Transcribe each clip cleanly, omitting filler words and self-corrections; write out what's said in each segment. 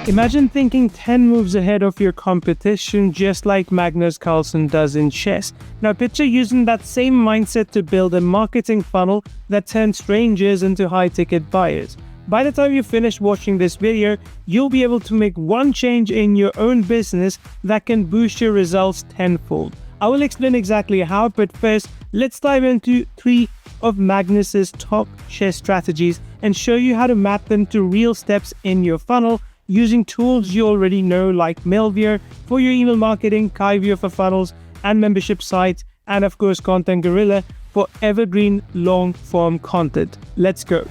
Imagine thinking 10 moves ahead of your competition, just like Magnus Carlsen does in chess. Now picture using that same mindset to build a marketing funnel that turns strangers into high-ticket buyers. By the time you finish watching this video, you'll be able to make one change in your own business that can boost your results tenfold. I will explain exactly how, but first, let's dive into 3 of Magnus's top chess strategies and show you how to map them to real steps in your funnel using tools you already know like Mailvio for your email marketing, Kyvio for funnels and membership sites, and of course Content Gorilla for evergreen long-form content. Let's go.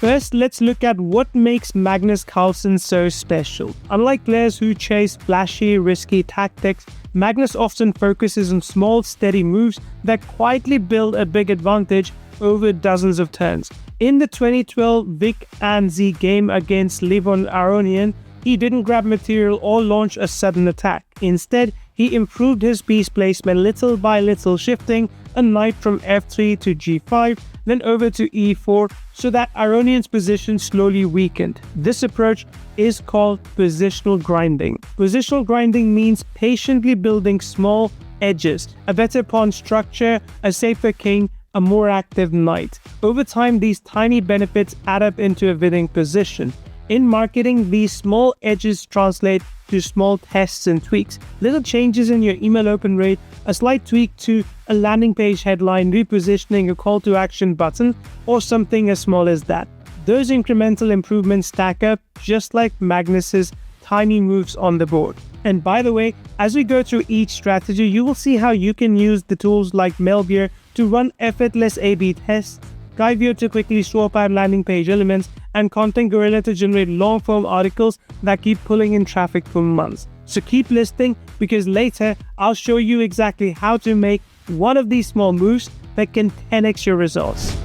First, let's look at what makes Magnus Carlsen so special. Unlike players who chase flashy, risky tactics, Magnus often focuses on small, steady moves that quietly build a big advantage over dozens of turns. In the 2012 Vic and Z game against Levon Aronian, he didn't grab material or launch a sudden attack. Instead, he improved his piece placement little by little, shifting a knight from f3 to g5, then over to e4, so that Aronian's position slowly weakened. This approach is called positional grinding. Positional grinding means patiently building small edges, a better pawn structure, a safer king, a more active knight. Over time, these tiny benefits add up into a winning position. In marketing, these small edges translate to small tests and tweaks. Little changes in your email open rate, a slight tweak to a landing page headline, repositioning a call to action button, or something as small as that. Those incremental improvements stack up just like Magnus's tiny moves on the board. And by the way, as we go through each strategy, you will see how you can use the tools like Mailvio to run effortless A/B tests, Kyvio to quickly swap out landing page elements, and Content Gorilla to generate long-form articles that keep pulling in traffic for months. So keep listening, because later I'll show you exactly how to make one of these small moves that can 10x your results.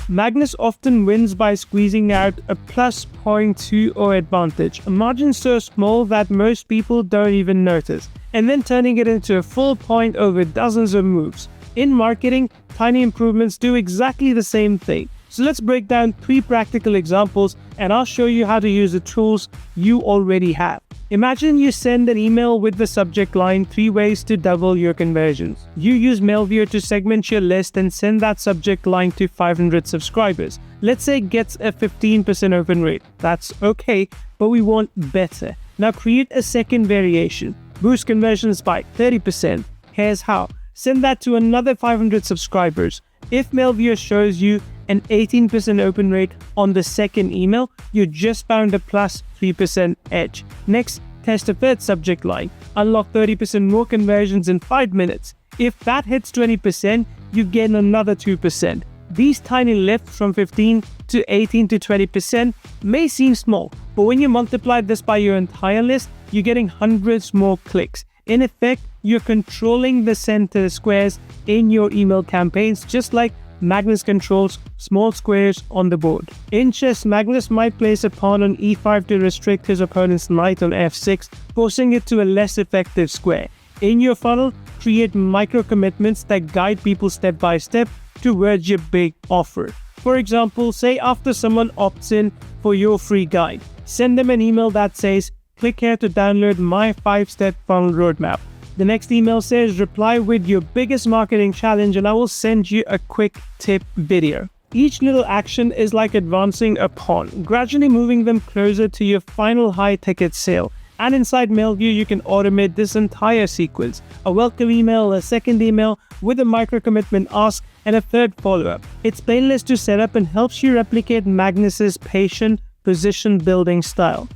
Magnus often wins by squeezing out a plus 0.20 advantage, a margin so small that most people don't even notice, and then turning it into a full point over dozens of moves. In marketing, tiny improvements do exactly the same thing. So let's break down 3 practical examples, and I'll show you how to use the tools you already have. Imagine you send an email with the subject line 3 ways to double your conversions. You use Mailvio to segment your list and send that subject line to 500 subscribers. Let's say it gets a 15% open rate. That's okay, but we want better. Now create a second variation. Boost conversions by 30%. Here's how. Send that to another 500 subscribers. If Mailvio shows you an 18% open rate on the second email, you just found a plus 3% edge. Next, test a third subject line. Unlock 30% more conversions in 5 minutes. If that hits 20%, you gain another 2%. These tiny lifts from 15 to 18 to 20% may seem small, but when you multiply this by your entire list, you're getting hundreds more clicks. In effect, you're controlling the center squares in your email campaigns, just like Magnus controls small squares on the board. In chess, Magnus might place a pawn on e5 to restrict his opponent's knight on f6, forcing it to a less effective square. In your funnel, create micro commitments that guide people step by step towards your big offer. For example, say after someone opts in for your free guide, send them an email that says, "Click here to download my 5-step funnel roadmap." The next email says, "Reply with your biggest marketing challenge and I will send you a quick tip video." Each little action is like advancing a pawn, gradually moving them closer to your final high-ticket sale. And inside Mailvio, you can automate this entire sequence. A welcome email, a second email with a micro-commitment ask, and a third follow-up. It's painless to set up and helps you replicate Magnus's patient position-building style.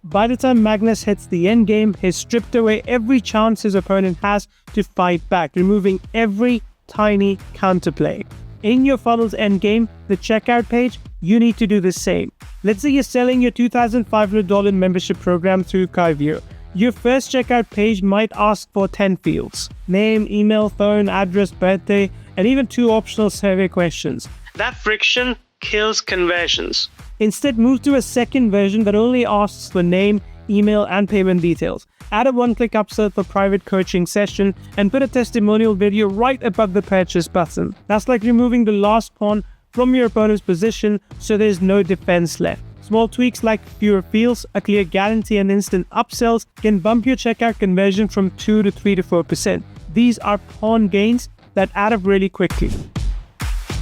By the time Magnus hits the endgame, he's stripped away every chance his opponent has to fight back, removing every tiny counterplay. In your funnel's endgame, the checkout page, you need to do the same. Let's say you're selling your $2,500 membership program through Kyvio. Your first checkout page might ask for 10 fields: name, email, phone, address, birthday, and even 2 optional survey questions. That friction kills conversions. Instead, move to a second version that only asks for name, email, and payment details. Add a one-click upsell for private coaching session and put a testimonial video right above the purchase button. That's like removing the last pawn from your opponent's position so there's no defense left. Small tweaks like fewer fields, a clear guarantee, and instant upsells can bump your checkout conversion from 2 to 3 to 4%. These are pawn gains that add up really quickly.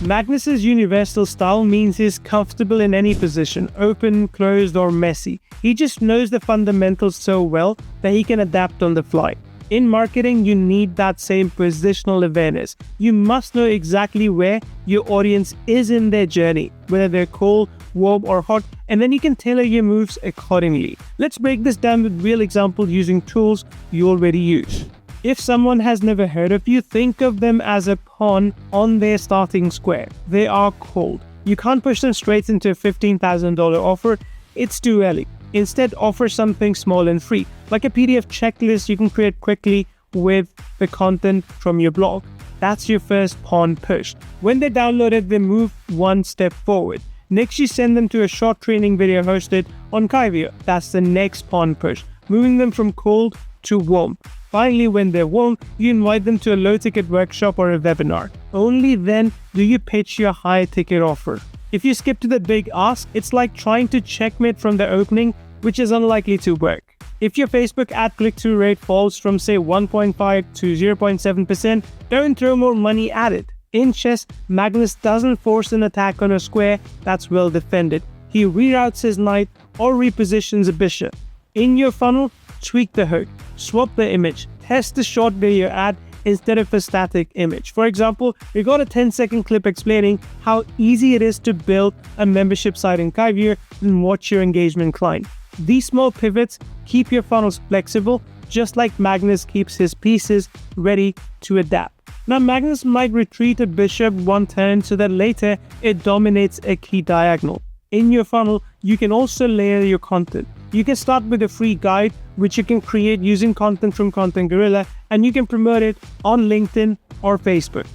Magnus's universal style means he's comfortable in any position, open, closed, or messy. He just knows the fundamentals so well that he can adapt on the fly. In marketing, you need that same positional awareness. You must know exactly where your audience is in their journey, whether they're cold, warm, or hot, and then you can tailor your moves accordingly. Let's break this down with real examples using tools you already use. If someone has never heard of you, think of them as a pawn on their starting square. They are cold. You can't push them straight into a $15,000 offer. It's too early. Instead, offer something small and free, like a PDF checklist you can create quickly with the content from your blog. That's your first pawn push. When they download it, they move one step forward. Next, you send them to a short training video hosted on Kyvio. That's the next pawn push, moving them from cold to warm. Finally, when they're warm, you invite them to a low-ticket workshop or a webinar. Only then do you pitch your high-ticket offer. If you skip to the big ask, it's like trying to checkmate from the opening, which is unlikely to work. If your Facebook ad click-through rate falls from say 1.5 to 0.7%, don't throw more money at it. In chess, Magnus doesn't force an attack on a square that's well defended. He reroutes his knight or repositions a bishop. In your funnel, tweak the hook, swap the image, test the short video ad instead of a static image. For example, we got a 10-second clip explaining how easy it is to build a membership site in Kyvio and watch your engagement climb. These small pivots keep your funnels flexible, just like Magnus keeps his pieces ready to adapt. Now, Magnus might retreat a bishop one turn so that later it dominates a key diagonal. In your funnel, you can also layer your content. You can start with a free guide, which you can create using content from Content Gorilla, and you can promote it on LinkedIn or Facebook.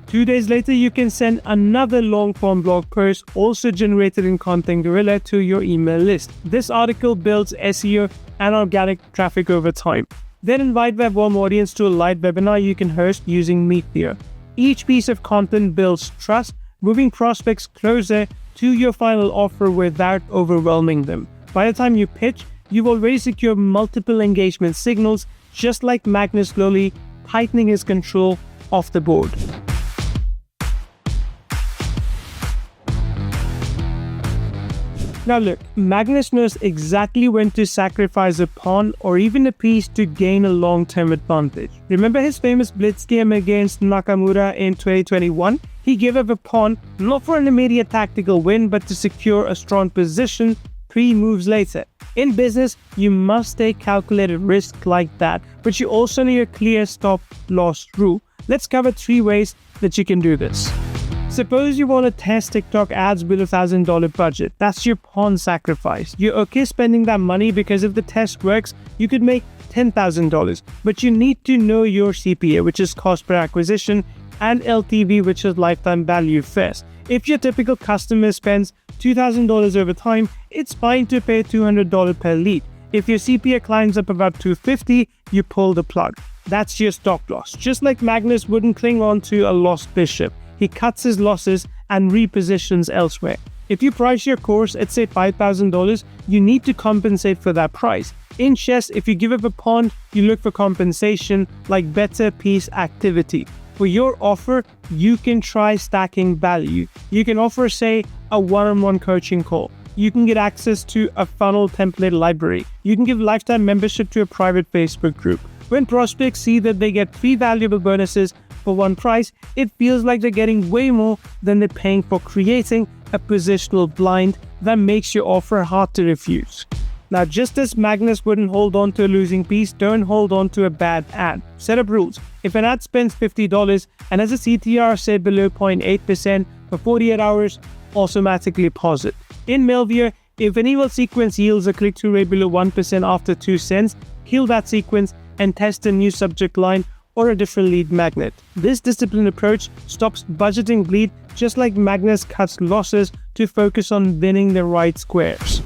2 days later, you can send another long-form blog post, also generated in Content Gorilla, to your email list. This article builds SEO and organic traffic over time. Then invite that warm audience to a live webinar you can host using Napier. Each piece of content builds trust, moving prospects closer to your final offer without overwhelming them. By the time you pitch, you've already secured multiple engagement signals, just like Magnus slowly tightening his control off the board. Now look, Magnus knows exactly when to sacrifice a pawn or even a piece to gain a long-term advantage. Remember his famous blitz game against Nakamura in 2021? He gave up a pawn not for an immediate tactical win, but to secure a strong position 3 moves later. In business, you must take calculated risk like that, but you also need a clear stop-loss rule. Let's cover 3 ways that you can do this. Suppose you want to test TikTok ads with $1,000 budget. That's your pawn sacrifice. You're okay spending that money because if the test works, you could make $10,000. But you need to know your CPA, which is cost per acquisition, and LTV, which is lifetime value first. If your typical customer spends $2,000 over time, it's fine to pay $200 per lead. If your CPA climbs up about $250, you pull the plug. That's your stop loss. Just like Magnus wouldn't cling on to a lost bishop. He cuts his losses and repositions elsewhere. If you price your course at say $5,000, you need to compensate for that price. In chess, if you give up a pawn, you look for compensation like better piece activity. For your offer, you can try stacking value. You can offer say a one-on-one coaching call. You can get access to a funnel template library. You can give lifetime membership to a private Facebook group. When prospects see that they get 3 valuable bonuses for one price, it feels like they're getting way more than they're paying for creating a positional blind that makes your offer hard to refuse. Now, just as Magnus wouldn't hold on to a losing piece, don't hold on to a bad ad. Set up rules. If an ad spends $50 and has a CTR say below 0.8% for 48 hours, automatically pause it. In Mailvio, if an email sequence yields a click-through rate below 1% after 2 cents, kill that sequence and test a new subject line or a different lead magnet. This disciplined approach stops budgeting bleed just like Magnus cuts losses to focus on winning the right squares.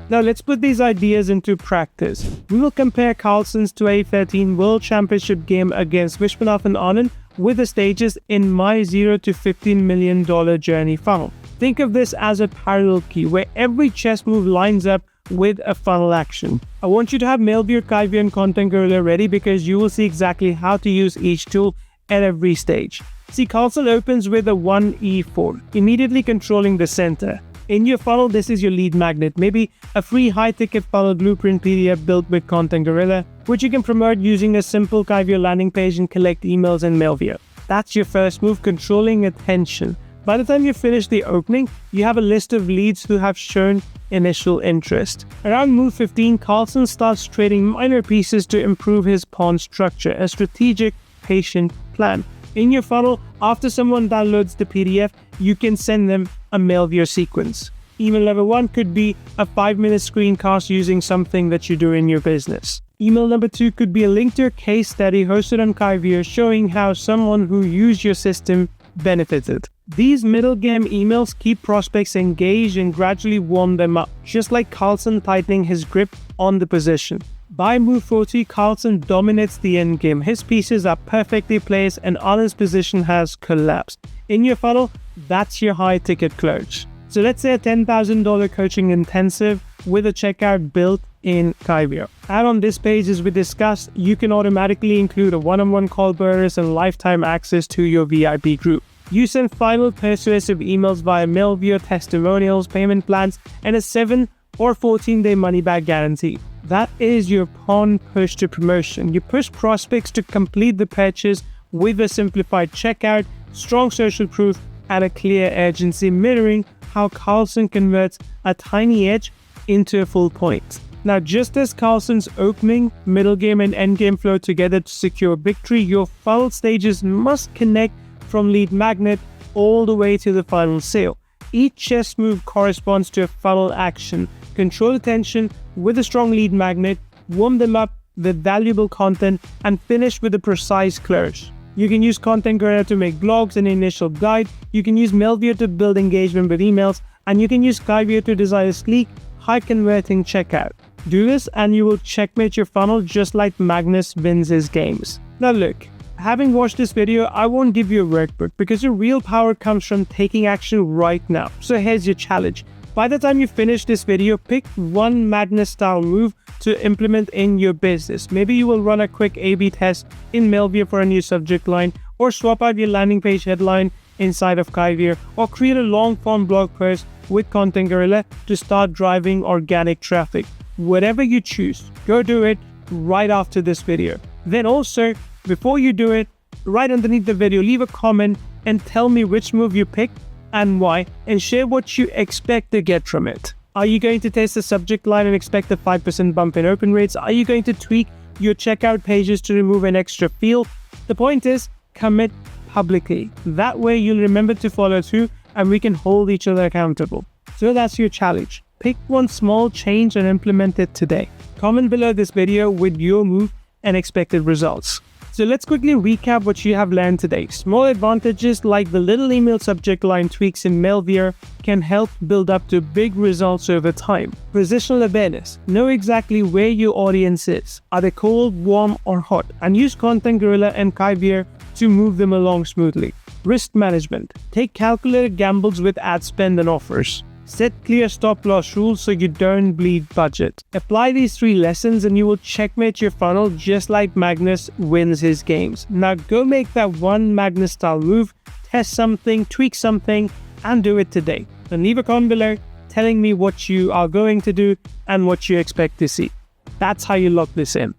Now let's put these ideas into practice. We will compare Carlsen's 2013 World Championship game against Vishwanath and Anand with the stages in my $0 to $15 million journey funnel. Think of this as a parallel key where every chess move lines up with a funnel action. I want you to have Mailvio, Kyvio, and Content Gorilla ready because you will see exactly how to use each tool at every stage. See, Carlsen opens with a 1e4, immediately controlling the center. In your funnel, this is your lead magnet, maybe a free high-ticket funnel blueprint PDF built with Content Gorilla, which you can promote using a simple Kyvio landing page and collect emails in Mailvio. That's your first move, controlling attention. By the time you finish the opening, you have a list of leads who have shown initial interest. Around move 15, Carlsen starts trading minor pieces to improve his pawn structure, a strategic, patient plan. In your funnel, after someone downloads the PDF, you can send them a Mailvio sequence. Email number 1 could be a 5-minute screencast using something that you do in your business. Email number 2 could be a link to a case study hosted on Kyvio showing how someone who used your system benefited. These middle game emails keep prospects engaged and gradually warm them up, just like Carlsen tightening his grip on the position. By move 40, Carlsen dominates the endgame. His pieces are perfectly placed and Anand's position has collapsed. In your funnel, that's your high ticket close. So let's say a $10,000 coaching intensive with a checkout built in Kyvio. And on this page, as we discussed, you can automatically include a one-on-one call bonus and lifetime access to your VIP group. You send final persuasive emails via Mailvio, testimonials, payment plans, and a 7 or 14-day money-back guarantee. That is your pawn push to promotion. You push prospects to complete the purchase with a simplified checkout, strong social proof, and a clear urgency, mirroring how Carlsen converts a tiny edge into a full point. Now, just as Carlsen's opening, middle game, and end game flow together to secure victory, your funnel stages must connect from lead magnet all the way to the final sale. Each chess move corresponds to a funnel action. Control attention with a strong lead magnet, warm them up with valuable content, and finish with a precise close. You can use Content Gorilla to make blogs and initial guide. You can use Mailvio to build engagement with emails, and you can use Kyvio to design a sleek, high-converting checkout. Do this and you will checkmate your funnel just like Magnus wins his games. Now look, having watched this video, I won't give you a workbook because your real power comes from taking action right now. So here's your challenge. By the time you finish this video, pick one Magnus-style move to implement in your business. Maybe you will run a quick A/B test in Mailvio for a new subject line, or swap out your landing page headline inside of Kyvio, or create a long-form blog post with Content Gorilla to start driving organic traffic. Whatever you choose, go do it right after this video. Then also, before you do it, right underneath the video, leave a comment and tell me which move you picked and why, and share what you expect to get from it. Are you going to test the subject line and expect a 5% bump in open rates? Are you going to tweak your checkout pages to remove an extra field? The point is, commit publicly. That way you'll remember to follow through and we can hold each other accountable. So that's your challenge. Pick one small change and implement it today. Comment below this video with your move and expected results. So let's quickly recap what you have learned today. Small advantages like the little email subject line tweaks in Mailvio can help build up to big results over time. Positional awareness. Know exactly where your audience is. Are they cold, warm, or hot? And use Content Gorilla and Kyvio to move them along smoothly. Risk management. Take calculated gambles with ad spend and offers. Set clear stop-loss rules so you don't bleed budget. Apply these 3 lessons and you will checkmate your funnel just like Magnus wins his games. Now go make that one Magnus-style move, test something, tweak something, and do it today. Then leave a comment below telling me what you are going to do and what you expect to see. That's how you lock this in.